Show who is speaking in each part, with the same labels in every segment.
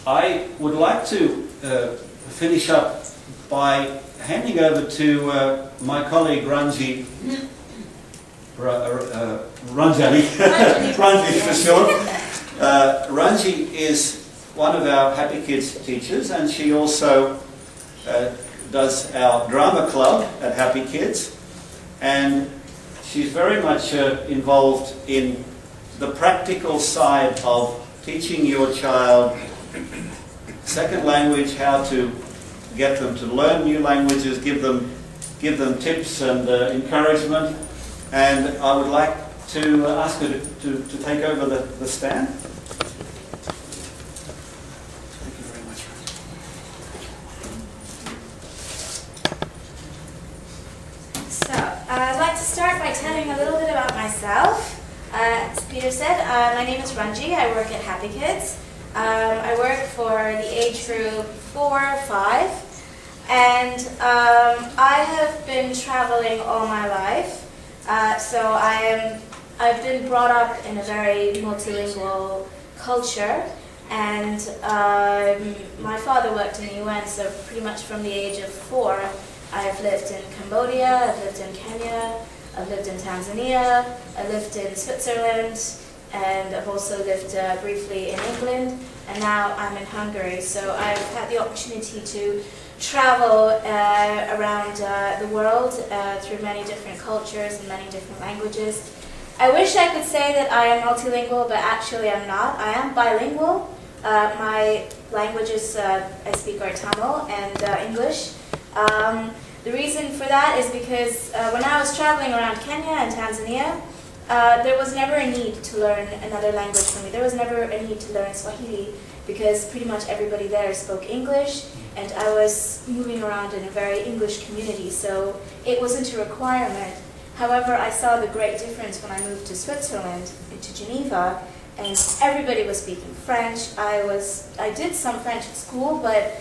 Speaker 1: I would like to finish up by handing over to my colleague Ranji. Ranji for short. Ranji is one of our Happy Kids teachers, and she also does our drama club at Happy Kids, and she's very much involved in the practical side of teaching your child second language, how to get them to learn new languages, give them tips and encouragement. And I would like to ask her to take over the stand. Thank you very much.
Speaker 2: So, I'd like to start by telling a little bit about myself. As Peter said, my name is Ranji. I work at Happy Kids. I work for the age group 4-5, and I have been traveling all my life. So I've been brought up in a very multilingual culture, and my father worked in the UN, so pretty much from the age of 4, I've lived in Cambodia, I've lived in Kenya, I've lived in Tanzania, I lived in Switzerland, and I've also lived briefly in England, and now I'm in Hungary. So I've had the opportunity to travel around the world through many different cultures and many different languages. I wish I could say that I am multilingual, but actually I'm not. I am bilingual. My languages I speak are Tamil and English. The reason for that is because when I was traveling around Kenya and Tanzania, there was never a need to learn another language for me. There was never a need to learn Swahili because pretty much everybody there spoke English, and I was moving around in a very English community, so it wasn't a requirement. However, I saw the great difference when I moved to Switzerland, to Geneva, and everybody was speaking French. I did some French at school, but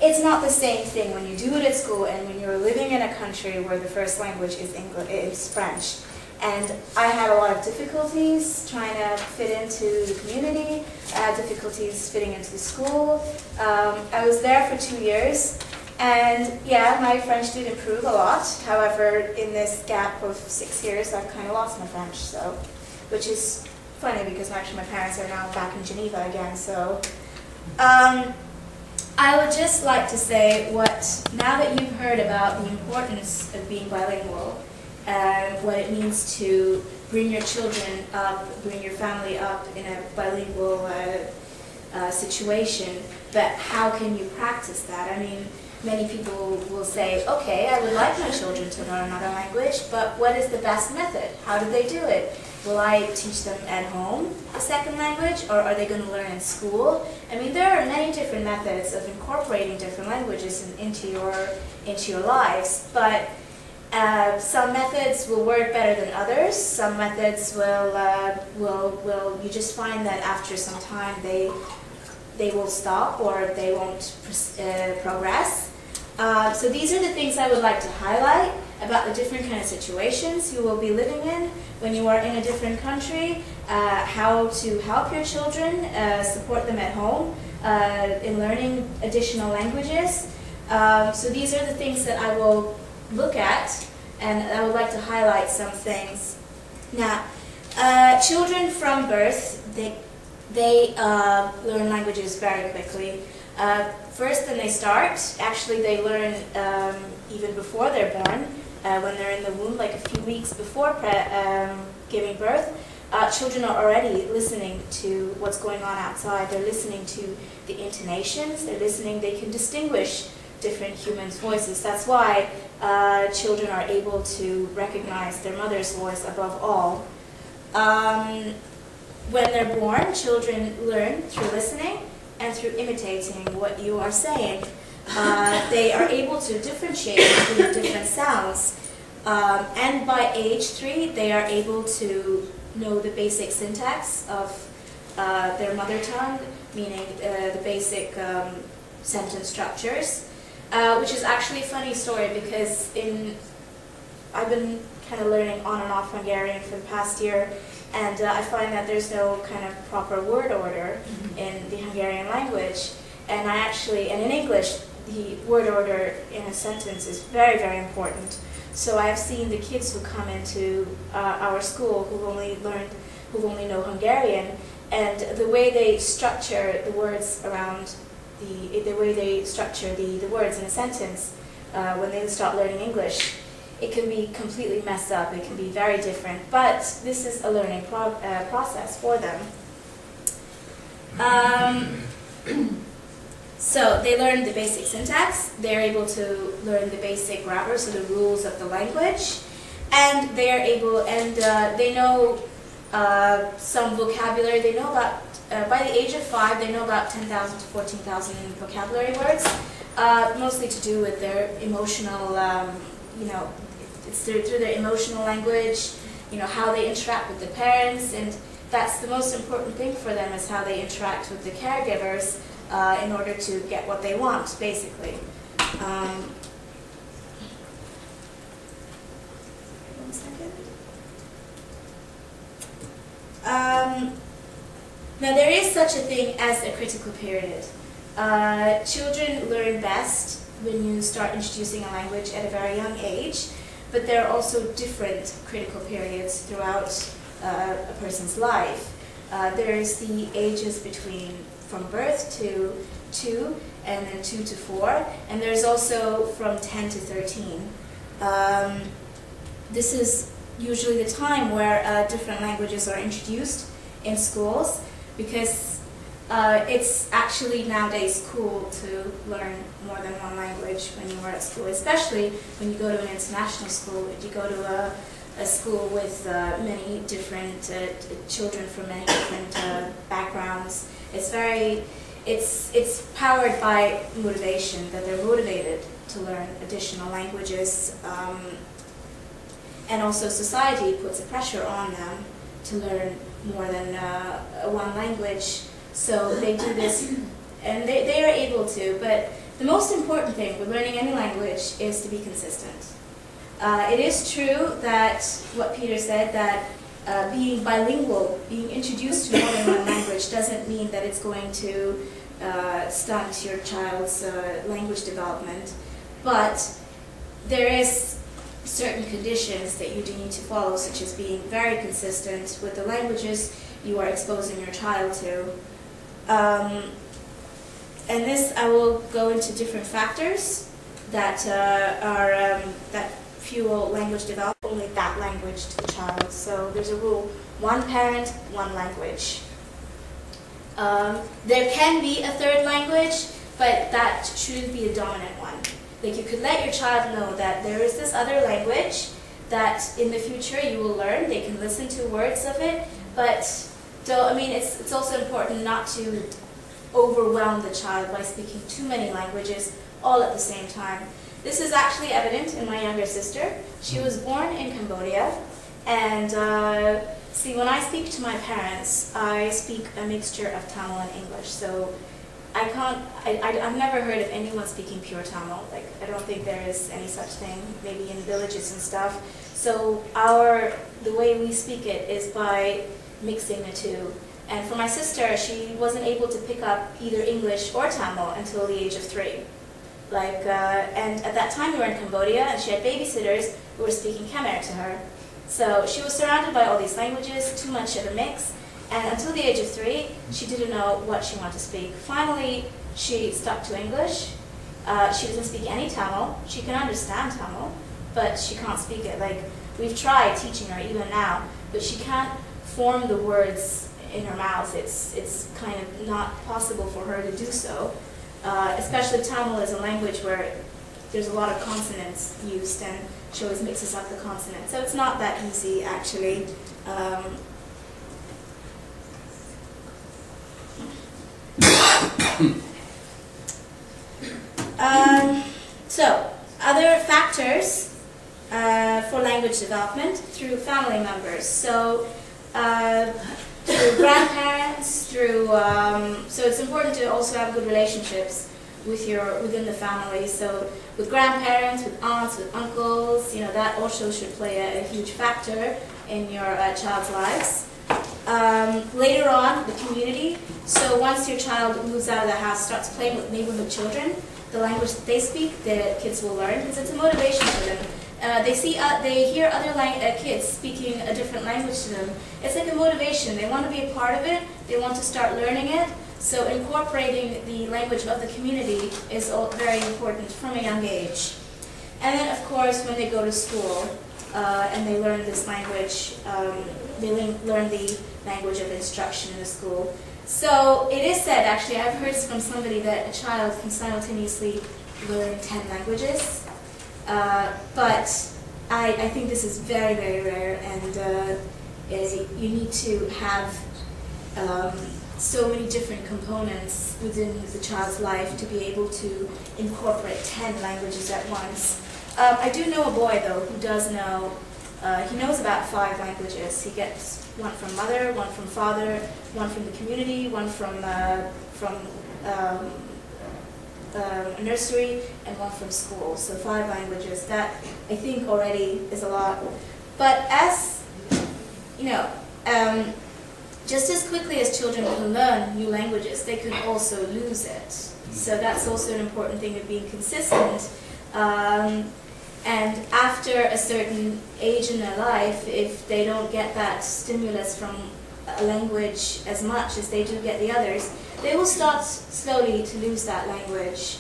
Speaker 2: it's not the same thing when you do it at school and when you're living in a country where the first language is French. And I had a lot of difficulties trying to fit into the community. I had difficulties fitting into school. I was there for 2 years, and yeah, my French did improve a lot. However, in this gap of 6 years, I've kind of lost my French, so, which is funny because actually my parents are now back in Geneva again. So I would just like to say now that you've heard about the importance of being bilingual, what it means to bring your children up, bring your family up in a bilingual situation, but how can you practice that? I mean, many people will say, okay, I would like my children to learn another language, but what is the best method? How do they do it? Will I teach them at home a second language, or are they going to learn in school? I mean, there are many different methods of incorporating different languages into your lives, but some methods will work better than others. Some methods will you just find that after some time they will stop or they won't progress. So these are the things I would like to highlight about the different kind of situations you will be living in when you are in a different country, how to help your children, support them at home in learning additional languages. So these are the things that I will look at, and I would like to highlight some things. Now, children from birth, they learn languages very quickly. First, when they start, actually they learn even before they're born, when they're in the womb, like a few weeks before giving birth. Children are already listening to what's going on outside. They're listening to the intonations. They're listening. They can distinguish different humans' voices. That's why children are able to recognize their mother's voice above all. When they're born, children learn through listening and through imitating what you are saying. They are able to differentiate between different sounds. And by age 3, they are able to know the basic syntax of their mother tongue, meaning the basic sentence structures. Which is actually a funny story because I've been kind of learning on and off Hungarian for the past year, and I find that there's no kind of proper word order in the Hungarian language. and in English, the word order in a sentence is very, very important. So I've seen the kids who come into our school who've only know Hungarian, and the way they structure the words around the way they structure the words in a sentence when they start learning English, it can be completely messed up. It can be very different, but this is a learning process for them. So they learn the basic syntax, they're able to learn the basic grammar, so the rules of the language, and they are able, and they know some vocabulary. They know about, by the age of 5, they know about 10,000 to 14,000 vocabulary words, mostly to do with their emotional, it's through their emotional language, how they interact with the parents, and that's the most important thing for them, is how they interact with the caregivers in order to get what they want, basically. One second. Now there is such a thing as a critical period. Children learn best when you start introducing a language at a very young age, but there are also different critical periods throughout a person's life. There's the ages from birth to 2, and then 2 to 4, and there's also from 10 to 13. This is usually the time where different languages are introduced in schools, because it's actually nowadays cool to learn more than one language when you are at school, especially when you go to an international school. If you go to a school with many different children from many different backgrounds, it's powered by motivation, that they're motivated to learn additional languages, and also society puts a pressure on them to learn more than one language. So they do this, and they are able to, but the most important thing with learning any language is to be consistent. It is true that what Peter said, that being bilingual, being introduced to more than one language, doesn't mean that it's going to stunt your child's language development, but there is certain conditions that you do need to follow, such as being very consistent with the languages you are exposing your child to. And this, I will go into different factors that that fuel language development, only that language to the child. So there's a rule: one parent, one language. There can be a third language, but that shouldn't be a dominant one. Like, you could let your child know that there is this other language that in the future you will learn. They can listen to words of it, but it's also important not to overwhelm the child by speaking too many languages all at the same time. This is actually evident in my younger sister. She was born in Cambodia, and see, when I speak to my parents, I speak a mixture of Tamil and English. So I've never heard of anyone speaking pure Tamil. Like, I don't think there is any such thing, maybe in villages and stuff. So the way we speak it is by mixing the two. And for my sister, she wasn't able to pick up either English or Tamil until the age of 3. And at that time we were in Cambodia, and she had babysitters who were speaking Khmer to her. So she was surrounded by all these languages, too much of a mix, and until the age of 3, she didn't know what she wanted to speak. Finally, she stuck to English. She doesn't speak any Tamil. She can understand Tamil, but she can't speak it. Like, we've tried teaching her even now, but she can't form the words in her mouth. It's kind of not possible for her to do so. Especially Tamil is a language where there's a lot of consonants used, and she always mixes up the consonants. So it's not that easy, actually. So, other factors for language development through family members. So, through grandparents, so it's important to also have good relationships within the family. So with grandparents, with aunts, with uncles, that also should play a huge factor in your child's lives. Later on, the community. So once your child moves out of the house, starts playing with neighborhood children, the language that they speak, the kids will learn because it's a motivation for them. They hear other kids speaking a different language to them. It's like a motivation. They want to be a part of it. They want to start learning it. So incorporating the language of the community is very important from a young age. And then, of course, when they go to school and they learn this language, they learn the language of instruction in the school. So it is said, actually, I've heard from somebody that a child can simultaneously learn 10 languages. But I think this is very, very rare, and you need to have so many different components within the child's life to be able to incorporate 10 languages at once. I do know a boy, though, who does know, he knows about 5 languages. He gets one from mother, one from father, one from the community, one from a nursery, and one from school. So 5 languages. That, I think, already is a lot. But as, you know, just as quickly as children can learn new languages, they can also lose it. So that's also an important thing of being consistent. And after a certain age in their life, if they don't get that stimulus from a language as much as they do get the others, they will start slowly to lose that language.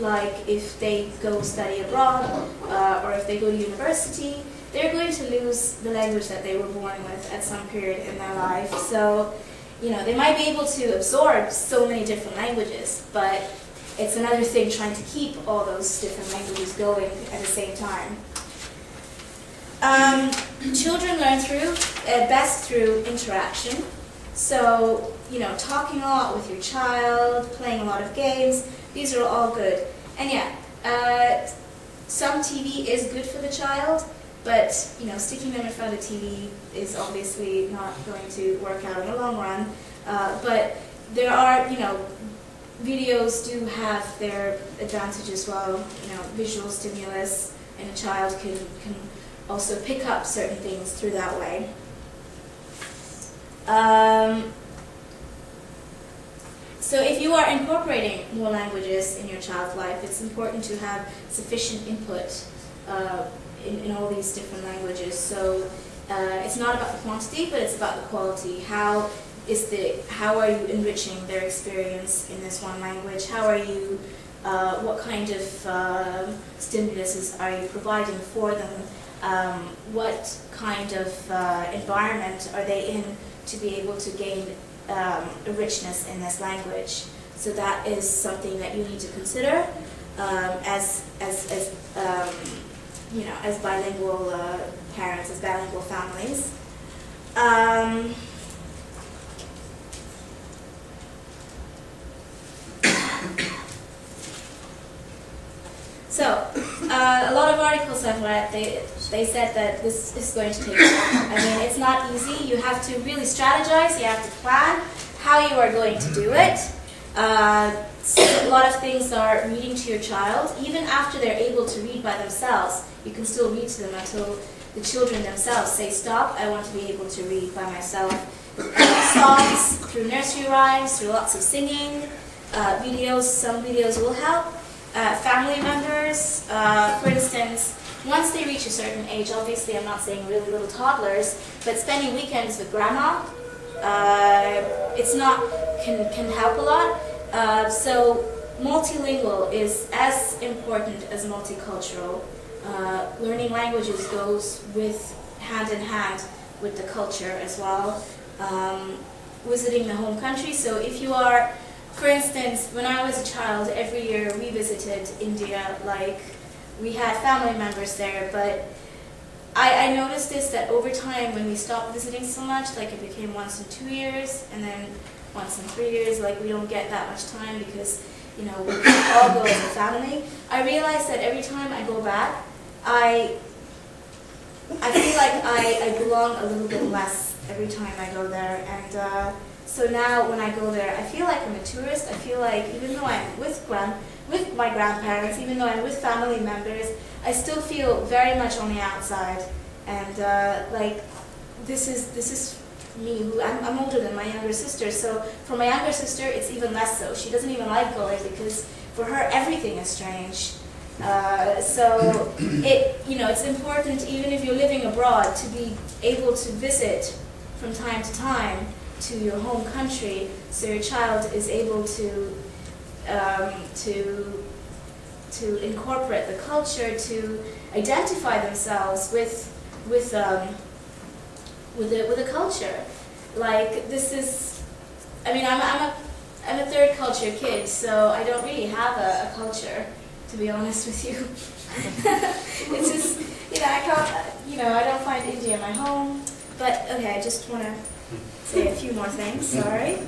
Speaker 2: Like if they go study abroad, or if they go to university, they're going to lose the language that they were born with at some period in their life. So, you know, they might be able to absorb so many different languages, but it's another thing trying to keep all those different languages going at the same time. Children learn best through interaction. So, you know, talking a lot with your child, playing a lot of games, these are all good. And yeah, some TV is good for the child, but, you know, sticking them in front of the TV is obviously not going to work out in the long run. But there are, you know, videos do have their advantage as well, you know, visual stimulus, and a child can also pick up certain things through that way. So if you are incorporating more languages in your child's life, it's important to have sufficient input in all these different languages. So it's not about the quantity, but it's about the quality. How are you enriching their experience in this one language? How are you, what kind of stimuluses are you providing for them? What kind of environment are they in to be able to gain a richness in this language? So that is something that you need to consider as you know, as bilingual parents, as bilingual families. So, a lot of articles I've read, they said that this is going to take time. I mean, it's not easy. You have to really strategize. You have to plan how you are going to do it. So a lot of things are reading to your child. Even after they're able to read by themselves, you can still read to them until the children themselves say, stop, I want to be able to read by myself. Songs, through nursery rhymes, through lots of singing, videos, some videos will help. Family members, for instance, once they reach a certain age, obviously I'm not saying really little toddlers, but spending weekends with grandma, can help a lot. So multilingual is as important as multicultural. Learning languages goes hand in hand with the culture as well. Visiting the home country, so if you are, for instance, when I was a child, every year we visited India, like we had family members there, but I noticed this, that over time when we stopped visiting so much, like it became once in 2 years, and then once in 3 years, like we don't get that much time because, you know, we all go as a family. I realized that every time I go back, I feel like I belong a little bit less every time I go there, and so now when I go there, I feel like I'm a tourist. I feel like even though I'm with my grandparents, even though I'm with family members, I still feel very much on the outside. And like this is me, who I'm older than my younger sister, so for my younger sister it's even less so. She doesn't even like going because for her everything is strange. So it's important, even if you're living abroad, to be able to visit from time to time to your home country, so your child is able to incorporate the culture, to identify themselves with the culture. Like, this is, I mean, I'm a third culture kid, so I don't really have a culture, to be honest with you. It's just, I don't find India my home. But okay, I just want to say a few more things. Sorry.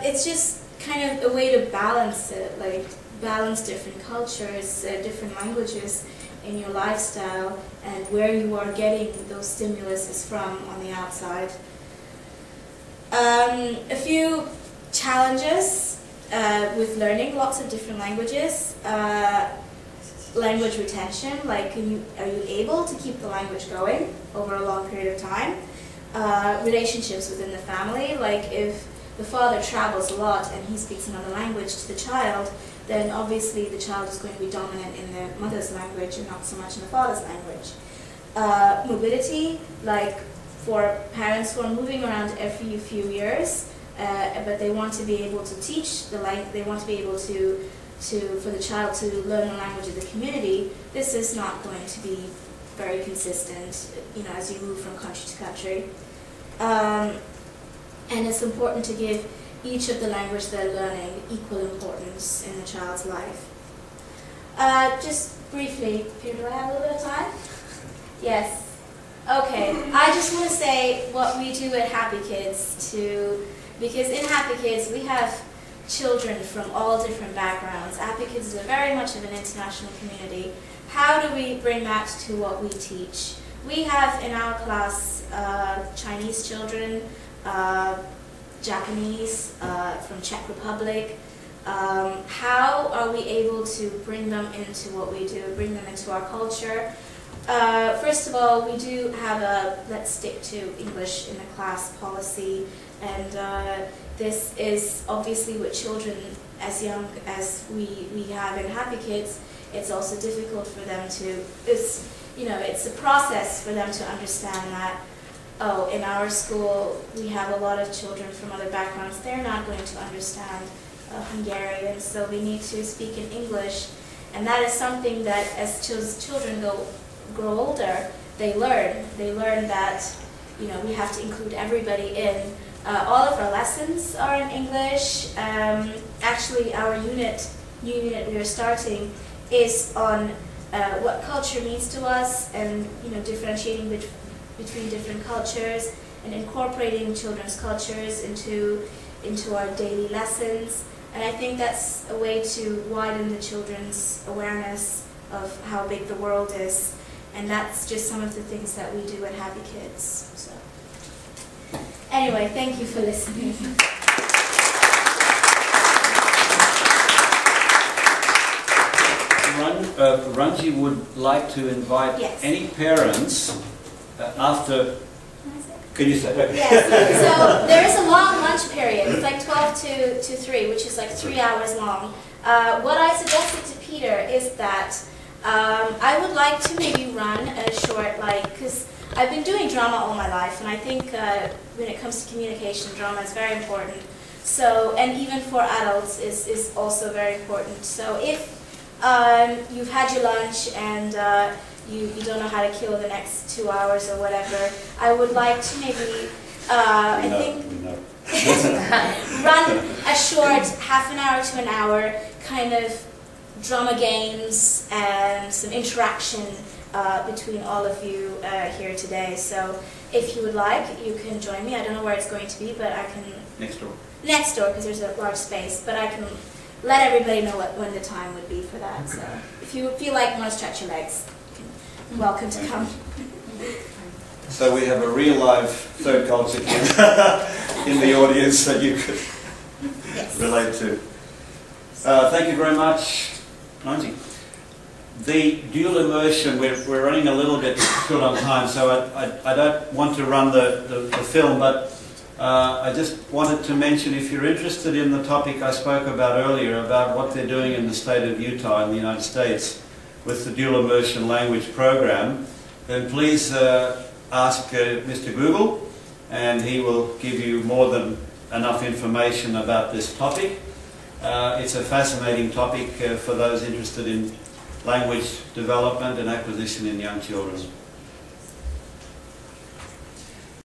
Speaker 2: It's just kind of a way to balance it, like balance different cultures, different languages in your lifestyle, and where you are getting those stimuluses from on the outside. A few challenges with learning lots of different languages. Language retention, like are you able to keep the language going over a long period of time? Relationships within the family, like if the father travels a lot and he speaks another language to the child, then obviously the child is going to be dominant in the mother's language and not so much in the father's language. Mobility, like for parents who are moving around every few years, but they want to be able to teach the language, they want to be able to for the child to learn the language of the community. This is not going to be very consistent, as you move from country to country. And it's important to give each of the language they're learning equal importance in the child's life. Just briefly, Peter, do I have a little bit of time? Yes. Okay. I just want to say what we do at Happy Kids because in Happy Kids we have children from all different backgrounds. Happy Kids is very much of an international community. How do we bring that to what we teach? We have in our class Chinese children, Japanese, from Czech Republic. How are we able to bring them into what we do, bring them into our culture? First of all, we do have a let's stick to English in the class policy, and this is obviously with children as young as we have in Happy Kids. It's also difficult for them to, it's a process for them to understand that, oh, in our school we have a lot of children from other backgrounds, they're not going to understand Hungarian, so we need to speak in English. And that is something that as children grow older, they learn. They learn that, we have to include everybody in. All of our lessons are in English. Actually, our new unit we are starting is on what culture means to us, and differentiating between different cultures and incorporating children's cultures into our daily lessons. And I think that's a way to widen the children's awareness of how big the world is. And that's just some of the things that we do at Happy Kids. So, anyway, thank you for listening.
Speaker 1: Ranji would like to invite any parents after. Can you say?
Speaker 2: Yes. So there is a long lunch period. It's like 12 to 3, which is like 3 hours long. What I suggested to Peter is that I would like to maybe run a short, because I've been doing drama all my life, and I think when it comes to communication, drama is very important. So, and even for adults is also very important. So if you've had your lunch and you don't know how to kill the next 2 hours or whatever, I would like to maybe, run a short half an hour to an hour kind of drama games and some interaction between all of you here today. So if you would like, you can join me. I don't know where it's going to be, but I can...
Speaker 1: Next door. Next
Speaker 2: door, because there's a large space, but I can let everybody know when the time would be for that. Okay. So if you feel like you want to stretch your legs, you're welcome to come.
Speaker 1: So we have a real live third culture kid in the audience that you could relate to. Thank you very much, Ranji. The dual immersion, we're running a little bit short on time, so I don't want to run the film, but I just wanted to mention, if you're interested in the topic I spoke about earlier, about what they're doing in the state of Utah in the United States with the dual immersion language program, then please ask Mr. Google, and he will give you more than enough information about this topic. It's a fascinating topic for those interested in language development and acquisition in young children.